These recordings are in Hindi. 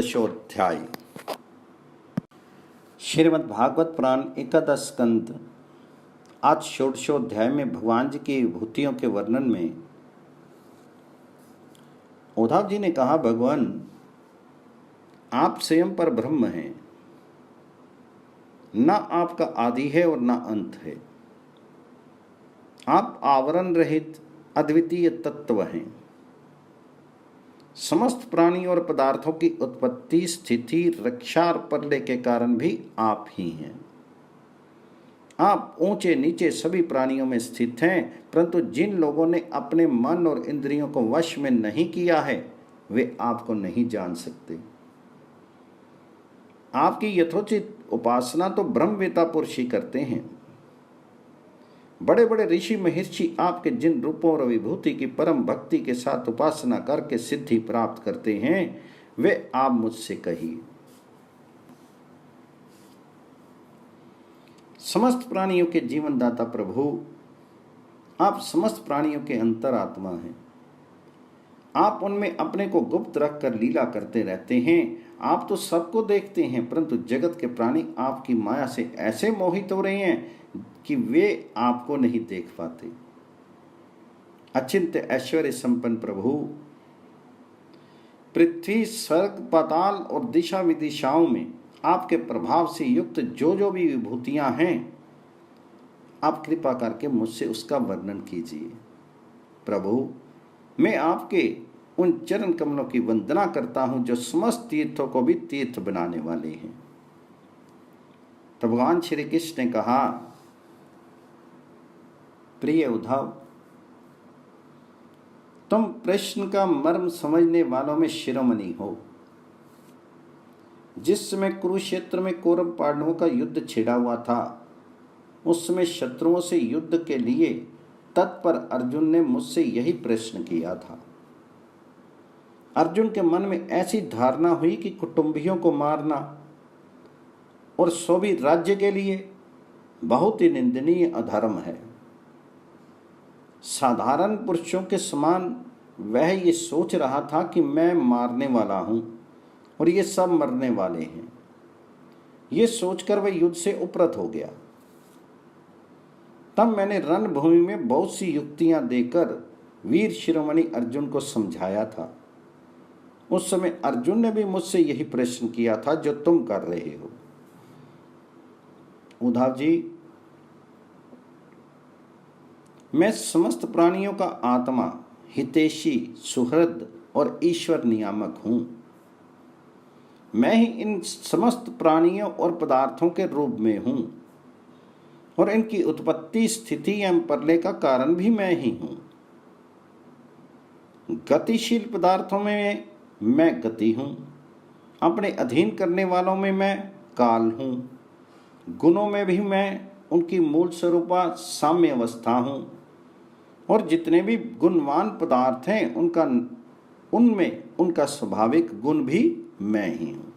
दशोध्याय श्रीमद् भागवत पुराण एकादश स्कंद। आज षोडशोध्याय में भगवान जी की विभूतियों के वर्णन में उद्धव जी ने कहा, भगवान आप स्वयं पर ब्रह्म हैं, न आपका आदि है और न अंत है। आप आवरण रहित अद्वितीय तत्व हैं। समस्त प्राणी और पदार्थों की उत्पत्ति, स्थिति, रक्षा और प्रलय के कारण भी आप ही हैं। आप ऊंचे नीचे सभी प्राणियों में स्थित हैं, परंतु जिन लोगों ने अपने मन और इंद्रियों को वश में नहीं किया है वे आपको नहीं जान सकते। आपकी यथोचित उपासना तो ब्रह्मवेता पुरुष ही करते हैं। बड़े बड़े ऋषि महर्षि आपके जिन रूपों और विभूति की परम भक्ति के साथ उपासना करके सिद्धि प्राप्त करते हैं वे आप मुझसे कहिए। समस्त प्राणियों के जीवनदाता प्रभु, आप समस्त प्राणियों के अंतरात्मा हैं। आप उनमें अपने को गुप्त रखकर लीला करते रहते हैं। आप तो सबको देखते हैं, परंतु जगत के प्राणी आपकी माया से ऐसे मोहित हो रहे हैं कि वे आपको नहीं देख पाते। अचिंत्य ऐश्वर्य संपन्न प्रभु, पृथ्वी, स्वर्ग, पाताल और दिशा विदिशाओं में आपके प्रभाव से युक्त जो जो भी विभूतियां हैं, आप कृपा करके मुझसे उसका वर्णन कीजिए। प्रभु, मैं आपके उन चरण कमलों की वंदना करता हूं जो समस्त तीर्थों को भी तीर्थ बनाने वाले हैं। तो भगवान श्री कृष्ण ने कहा, प्रिय उद्धव, तुम प्रश्न का मर्म समझने वालों में शिरोमणि हो। जिस समय कुरुक्षेत्र में कौरव पांडवों का युद्ध छिड़ा हुआ था, उस समय शत्रुओं से युद्ध के लिए तत्पर अर्जुन ने मुझसे यही प्रश्न किया था। अर्जुन के मन में ऐसी धारणा हुई कि कुटुंबियों को मारना और सो भी राज्य के लिए बहुत ही निंदनीय अधर्म है। साधारण पुरुषों के समान वह ये सोच रहा था कि मैं मारने वाला हूं और ये सब मरने वाले हैं। ये सोचकर वह युद्ध से उपरत हो गया। तब मैंने रणभूमि में बहुत सी युक्तियां देकर वीर शिरोमणि अर्जुन को समझाया था। उस समय अर्जुन ने भी मुझसे यही प्रश्न किया था जो तुम कर रहे हो। उद्धव जी, मैं समस्त प्राणियों का आत्मा, हितैषी, सुहृद और ईश्वर नियामक हूं। मैं ही इन समस्त प्राणियों और पदार्थों के रूप में हूं और इनकी उत्पत्ति, स्थिति एवं प्रलय का कारण भी मैं ही हूं। गतिशील पदार्थों में मैं गति हूं, अपने अधीन करने वालों में मैं काल हूं, गुणों में भी मैं उनकी मूल स्वरूपा साम्य अवस्था हूं और जितने भी गुणवान पदार्थ हैं उनमें उनका स्वाभाविक गुण भी मैं ही हूं।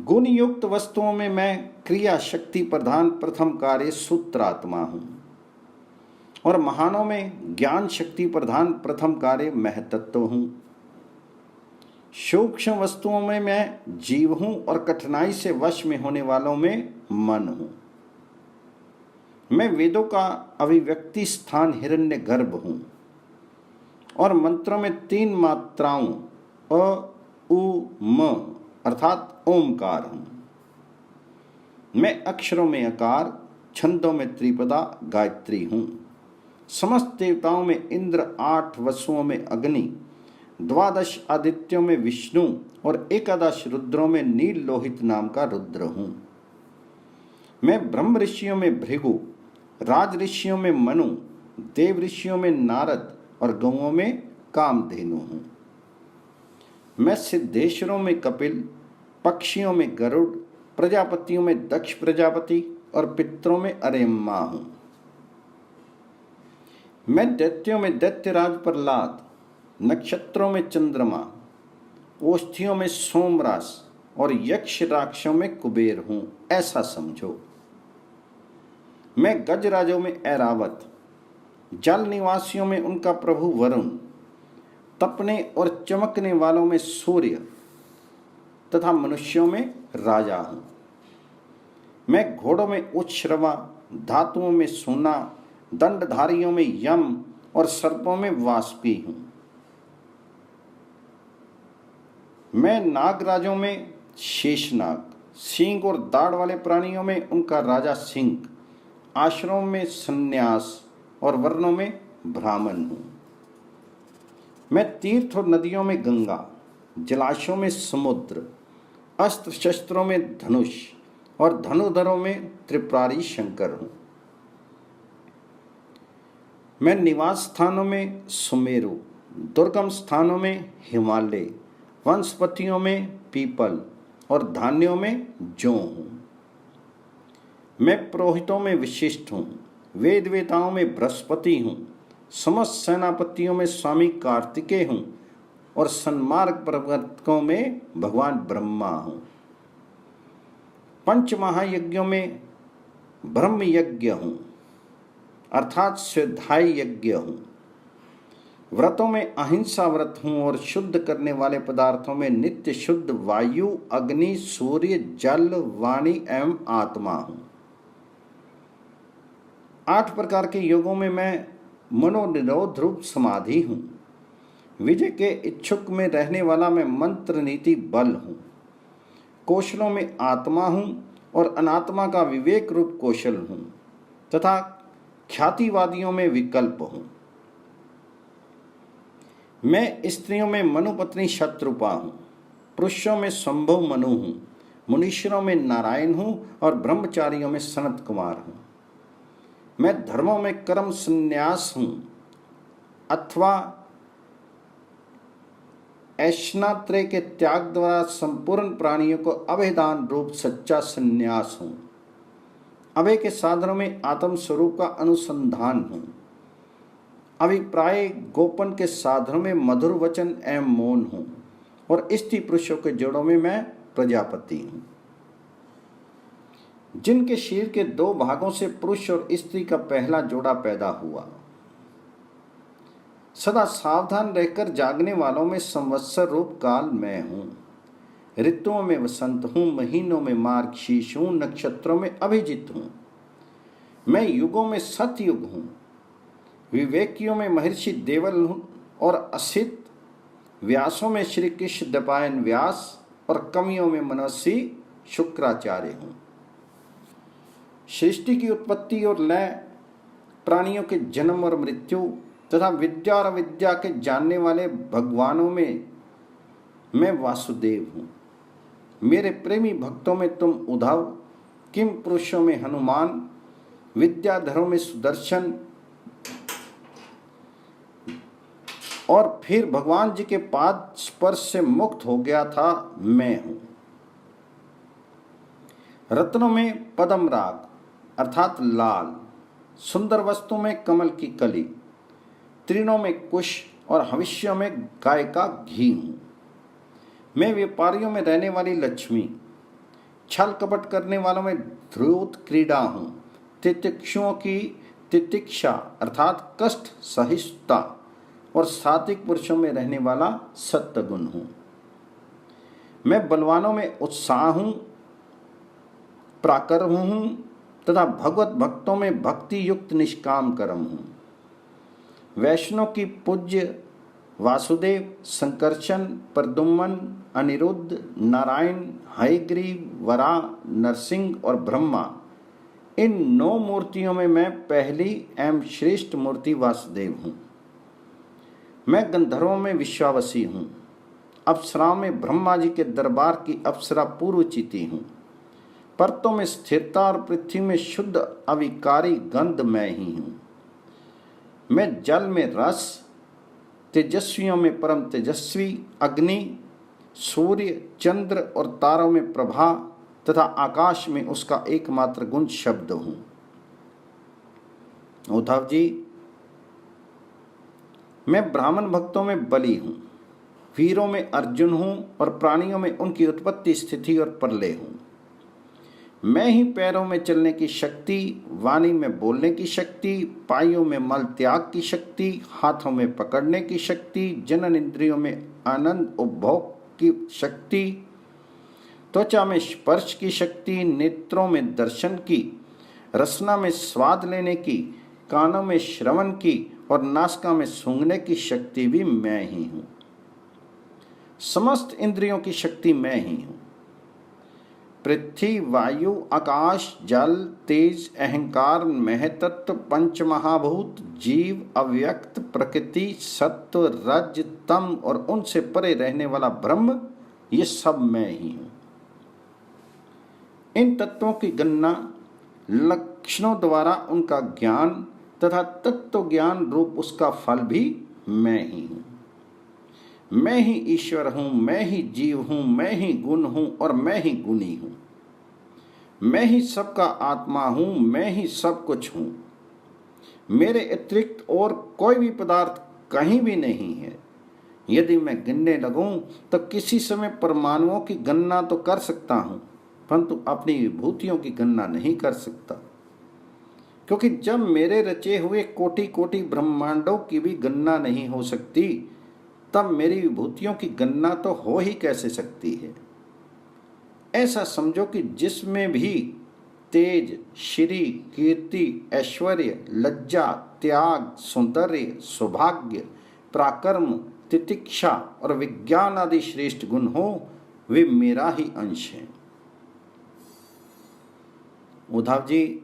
गुण युक्त वस्तुओं में मैं क्रिया शक्ति प्रधान प्रथम कार्य सूत्रात्मा हूं और महानों में ज्ञान शक्ति प्रधान प्रथम कार्य महतत्व हूं। सूक्ष्म वस्तुओं में मैं जीव हूं और कठिनाई से वश में होने वालों में मन हूं। मैं वेदों का अभिव्यक्ति स्थान हिरण्य गर्भ हूं और मंत्रों में 3 मात्राओं अ, उ, म अर्थात ओमकार हूं। मैं अक्षरों में अकार, छंदों में त्रिपदा गायत्री हूं। समस्त देवताओं में इंद्र, 8 वसुओं में अग्नि, 12 आदित्यों में विष्णु और 11 रुद्रों में नील लोहित नाम का रुद्र हूं। मैं ब्रह्म ऋषियों में भृगु, राज ऋषियों में मनु, देव ऋषियों में नारद और गौओं में कामधेनु हूं। मैं सिद्धेश्वरों में कपिल, पक्षियों में गरुड़, प्रजापतियों में दक्ष प्रजापति और पितरों में अरेम्मा हूं। मैं दैत्यों में दैत्यराज प्रहलाद, नक्षत्रों में चंद्रमा, ओष्ठियों में सोमरास और यक्ष राक्षसों में कुबेर हूं, ऐसा समझो। मैं गजराजों में ऐरावत, जल निवासियों में उनका प्रभु वरुण, तपने और चमकने वालों में सूर्य तथा मनुष्यों में राजा हूँ। मैं घोड़ों में उच्छ्रवा, धातुओं में सोना, दंडधारियों में यम और सर्पों में वाष्पी हूँ। मैं नागराजों में शेषनाग, सींग और दाढ़ वाले प्राणियों में उनका राजा सिंह, आश्रमों में सन्यास और वर्णों में ब्राह्मण हूँ। मैं तीर्थ और नदियों में गंगा, जलाशयों में समुद्र, अस्त्र शस्त्रों में धनुष और धनुधरों में त्रिपुरारी शंकर हूँ। मैं निवास स्थानों में सुमेरु, दुर्गम स्थानों में हिमालय, वनस्पतियों में पीपल और धान्यों में जौ हूँ। मैं पुरोहितों में विशिष्ट हूँ, वेद वेताओं में बृहस्पति हूँ, समस्त सेनापतियों में स्वामी कार्तिकेय हूँ और सन्मार्ग प्रवर्तकों में भगवान ब्रह्मा हूँ। पंच महायज्ञों में ब्रह्म यज्ञ हूँ अर्थात स्वाध्याय यज्ञ हूँ। व्रतों में अहिंसा व्रत हूँ और शुद्ध करने वाले पदार्थों में नित्य शुद्ध वायु, अग्नि, सूर्य, जल, वाणी एवं आत्मा हूँ। 8 प्रकार के योगों में मैं मनोनिरोध रूप समाधि हूँ। विजय के इच्छुक में रहने वाला मैं मंत्र नीति बल हूँ। कौशलों में आत्मा हूँ और अनात्मा का विवेक रूप कौशल हूँ तथा ख्यातिवादियों में विकल्प हूँ। मैं स्त्रियों में मनुपत्नी शत्रुपा हूँ, पुरुषों में संभव मनु हूँ, मुनीश्वरों में नारायण हूँ और ब्रह्मचारियों में सनत कुमार हूँ। मैं धर्मों में कर्म संन्यास हूँ अथवा ऐष्णात्रय के त्याग द्वारा संपूर्ण प्राणियों को अभेदान रूप सच्चा संन्यास हूँ। अभय के साधनों में आत्म स्वरूप का अनुसंधान हूँ। अभिप्राय गोपन के साधनों में मधुर वचन एवं मौन हूँ और स्त्री पुरुषों के जोड़ों में मैं प्रजापति हूँ। जिनके शरीर के 2 भागों से पुरुष और स्त्री का पहला जोड़ा पैदा हुआ। सदा सावधान रहकर जागने वालों में संवत्सर रूप काल मैं हूँ। ऋतुओं में वसंत हूँ, महीनों में मार्गशीर्ष हूँ, नक्षत्रों में अभिजित हूँ। मैं युगों में सतयुग हूँ, विवेकियों में महर्षि देवल हूँ और असित, व्यासों में श्री कृष्ण द्वैपायन व्यास और कवियों में मनस्वी शुक्राचार्य हूँ। सृष्टि की उत्पत्ति और लय, प्राणियों के जन्म और मृत्यु तथा विद्या और अविद्या के जानने वाले भगवानों में मैं वासुदेव हूँ। मेरे प्रेमी भक्तों में तुम उद्धव, किम पुरुषों में हनुमान, विद्याधरों में सुदर्शन और फिर भगवान जी के पाद स्पर्श से मुक्त हो गया था मैं हूँ। रत्नों में पद्म राग अर्थात लाल, सुंदर वस्तु में कमल की कली, तृणों में कुश और हविष्यों में गाय का घी हूँ। मैं व्यापारियों में रहने वाली लक्ष्मी, छल कपट करने वालों में ध्रुत क्रीड़ा हूँ, तितिक्षुओं की तितिक्षा अर्थात कष्ट सहिष्णुता और सात्विक पुरुषों में रहने वाला सत्वगुण हूँ। मैं बलवानों में उत्साह हूँ, पराक्रम हूँ तथा भगवत भक्तों में भक्ति युक्त निष्काम कर्म हूँ। वैष्णव की पूज्य वासुदेव, संकर्षण, प्रद्युम्न, अनिरुद्ध, नारायण, हयग्रीव, वराह, नरसिंह और ब्रह्मा, इन 9 मूर्तियों में मैं पहली एवं श्रेष्ठ मूर्ति वासुदेव हूँ। मैं गंधर्वों में विश्वावसी हूँ, अप्सराओं में ब्रह्मा जी के दरबार की अप्सरा पूर्वचिति हूँ, पर्तों में स्थिरता और पृथ्वी में शुद्ध अविकारी गंध मैं ही हूँ। मैं जल में रस, तेजस्वियों में परम तेजस्वी, अग्नि, सूर्य, चंद्र और तारों में प्रभा तथा आकाश में उसका एकमात्र गुण शब्द हूँ। उद्धव जी, मैं ब्राह्मण भक्तों में बलि हूँ, वीरों में अर्जुन हूँ और प्राणियों में उनकी उत्पत्ति, स्थिति और प्रलय हूँ। मैं ही पैरों में चलने की शक्ति, वाणी में बोलने की शक्ति, पायों में मल त्याग की शक्ति, हाथों में पकड़ने की शक्ति, जनन इंद्रियों में आनंद उपभोग की शक्ति, त्वचा में स्पर्श की शक्ति, नेत्रों में दर्शन की, रसना में स्वाद लेने की, कानों में श्रवण की और नासिका में सूंघने की शक्ति भी मैं ही हूँ। समस्त इंद्रियों की शक्ति मैं ही हूँ। पृथ्वी, वायु, आकाश, जल, तेज, अहंकार, महतत्व, पंच महाभूत, जीव, अव्यक्त, प्रकृति, सत्व, रज, तम और उनसे परे रहने वाला ब्रह्म, ये सब मैं ही हूँ। इन तत्वों की गणना लक्षणों द्वारा उनका ज्ञान तथा तत्व ज्ञान रूप उसका फल भी मैं ही हूँ। मैं ही ईश्वर हूँ, मैं ही जीव हूँ, मैं ही गुण हूँ और मैं ही गुणी हूँ। मैं ही सबका आत्मा हूँ, मैं ही सब कुछ हूँ। मेरे अतिरिक्त और कोई भी पदार्थ कहीं भी नहीं है। यदि मैं गिनने लगूं तो किसी समय परमाणुओं की गणना तो कर सकता हूँ, परंतु अपनी विभूतियों की गणना नहीं कर सकता, क्योंकि जब मेरे रचे हुए कोटि कोटि ब्रह्मांडों की भी गणना नहीं हो सकती, तब मेरी विभूतियों की गणना तो हो ही कैसे सकती है। ऐसा समझो कि जिसमें भी तेज, श्री, कीर्ति, ऐश्वर्य, लज्जा, त्याग, सौंदर्य, सौभाग्य, पराक्रम, तितिक्षा और विज्ञान आदि श्रेष्ठ गुण हो, वे मेरा ही अंश हैं। उद्धव जी,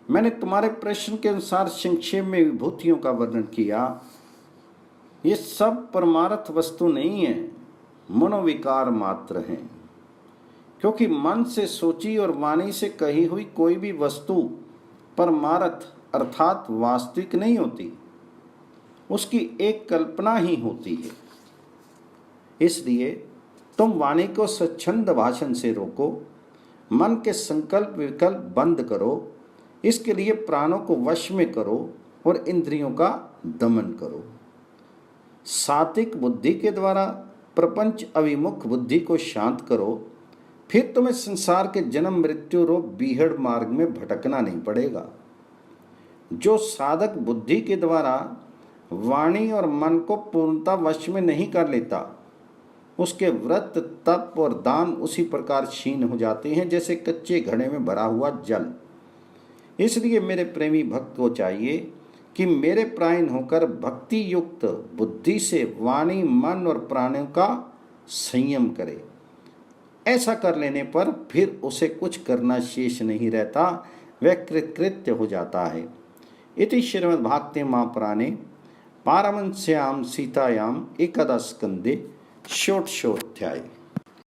मैंने तुम्हारे प्रश्न के अनुसार संक्षेप में विभूतियों का वर्णन किया। ये सब परमार्थ वस्तु नहीं है, मनोविकार मात्र हैं। क्योंकि मन से सोची और वाणी से कही हुई कोई भी वस्तु परमार्थ अर्थात वास्तविक नहीं होती, उसकी एक कल्पना ही होती है। इसलिए तुम वाणी को स्वच्छंद भाषण से रोको, मन के संकल्प विकल्प बंद करो, इसके लिए प्राणों को वश में करो और इंद्रियों का दमन करो। सात्विक बुद्धि के द्वारा प्रपंच अभिमुख बुद्धि को शांत करो, फिर तुम्हें संसार के जन्म मृत्यु रूप बीहड़ मार्ग में भटकना नहीं पड़ेगा। जो साधक बुद्धि के द्वारा वाणी और मन को पूर्णता वश में नहीं कर लेता, उसके व्रत, तप और दान उसी प्रकार क्षीण हो जाते हैं जैसे कच्चे घड़े में भरा हुआ जल। इसलिए मेरे प्रेमी भक्त को चाहिए कि मेरे प्रायण होकर भक्ति युक्त बुद्धि से वाणी, मन और प्राणों का संयम करे। ऐसा कर लेने पर फिर उसे कुछ करना शेष नहीं रहता, वह कृतकृत्य हो जाता है। इति श्रीमद्भागवते महापुराणे पारमहंस्यां सीतायां एकादश स्कंदे षोडशोऽध्याय।